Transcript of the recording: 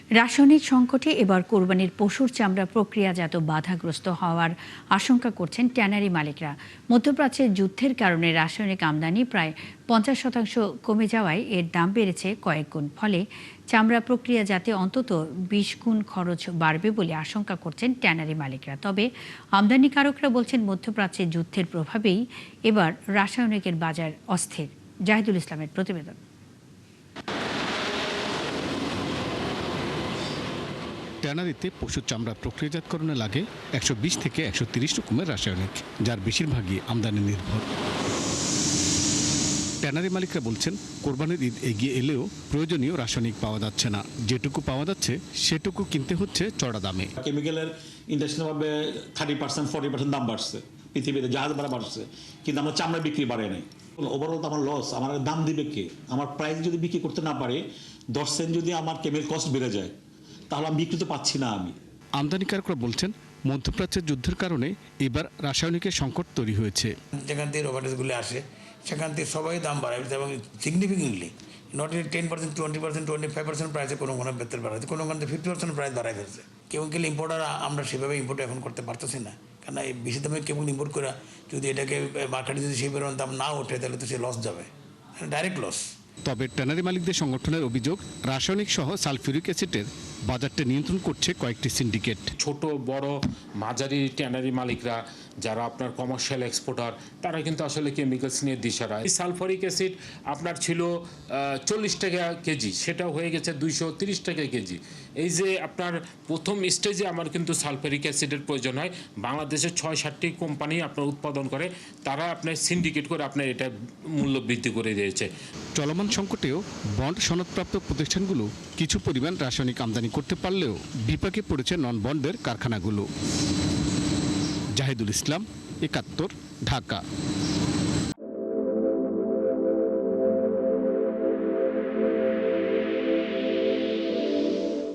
রাসায়নিক সংকটে এবার কোরবানির পশুর চামড়া প্রক্রিয়াজাত বাধাগ্রস্ত হওয়ার আশঙ্কা করছেন ট্যানারি মালিকরা। মধ্যপ্রাচ্যের যুদ্ধের কারণে রাসায়নিক আমদানি প্রায় 50% কমে যাওয়ায় এর দাম বেড়েছে কয়েক গুণ। ফলে চামড়া প্রক্রিয়াজাতে অন্তত 20 গুণ খরচ বাড়বে বলে আশঙ্কা করছেন ট্যানারি মালিকরা। তবে আমদানিকারকরা বলছেন মধ্যপ্রাচ্যের যুদ্ধের প্রভাবেই এবার রাসায়নিকের বাজার অস্থির। জাহিদুল ইসলামের প্রতিবেদন। ট্যানারিতে পশুর চামড়া প্রক্রিয়াজাতকরণে লাগে 120 থেকে 130 রকমের রাসায়নিক, যার বেশিরভাগই আমদানি নির্ভর। ট্যানারি মালিকরা বলছেন, কোরবানির ঈদ এগিয়ে এলেও প্রয়োজনীয় রাসায়নিক পাওয়া যাচ্ছে না। যেটুকু পাওয়া যাচ্ছে সেটুকু কিনতে হচ্ছে চড়া দামে। কেমিক্যালের ইন্টারন্যাশনালভাবে 30% দাম বাড়ছে, পৃথিবীতে জাহাজ ভাড়া বাড়ছে, কিন্তু আমরা চামড়া বিক্রি বাড়ে নাই। ওভারঅল তো আমার লস। আমার দাম দিবে কে? আমার প্রাইস যদি বিক্রি করতে না পারে, 10 সেন্ট যদি আমার কেমিক্যাল কস্ট বেড়ে যায়, তাহলে আমি বিক্রি তো পাচ্ছি না। আমি আমদানিকারকরা বলছেন, মধ্যপ্রাচ্যের যুদ্ধের কারণে এবার রাসায়নিকের সংকট তৈরি হয়েছে। যেখান থেকে রবার্টসগুলি আসে সেখান থেকে সবাই দাম বাড়ায় এবং সিগনিফিকেন্টলি নট ইন 10%, 20%, 25% প্রাইসে কোনো বেতন বাড়াচ্ছে, কোনো 50% প্রাইস বাড়াই ফেলছে। কেমিক্যাল ইম্পোর্টার আমরা সেভাবে ইম্পোর্ট এখন করতে পারতেছি না, কারণ এই বেশি দামে কেমিক্যাল ইম্পোর্ট করে যদি এটাকে মার্কেটে যদি সেই পরিমাণ দাম না ওঠে, তাহলে তো সে লস যাবে, ডাইরেক্ট লস। তবে ট্যানারি মালিকদের সংগঠনের অভিযোগ, রাসায়নিক সহ সালফিউরিক অ্যাসিডের বাজারটা নিয়ন্ত্রণ করছে কয়েকটি সিন্ডিকেট। ছোট বড় মাঝারি ট্যানারি মালিকরা যারা আপনার কমার্শিয়াল এক্সপোর্টার, তারা কিন্তু আসলে কেমিক্যালস নিয়ে দিশারা। এই সালফারিক অ্যাসিড আপনার ছিল 40 টাকা কেজি, সেটা হয়ে গেছে 230 টাকা কেজি। এই যে আপনার প্রথম স্টেজে আমার কিন্তু সালফারিক অ্যাসিডের প্রয়োজন হয়, বাংলাদেশের 6-7টি কোম্পানি আপনার উৎপাদন করে, তারা আপনার সিন্ডিকেট করে আপনার এটা মূল্য বৃদ্ধি করে দিয়েছে। চলমান সংকটেও বন্ড সনদপ্রাপ্ত প্রতিষ্ঠানগুলো কিছু পরিমাণ রাসায়নিক আমদানি করতে পারলেও বিপাকে পড়েছে নন বন্ডের কারখানাগুলো। জাহিদুল ইসলাম, 71, ঢাকা।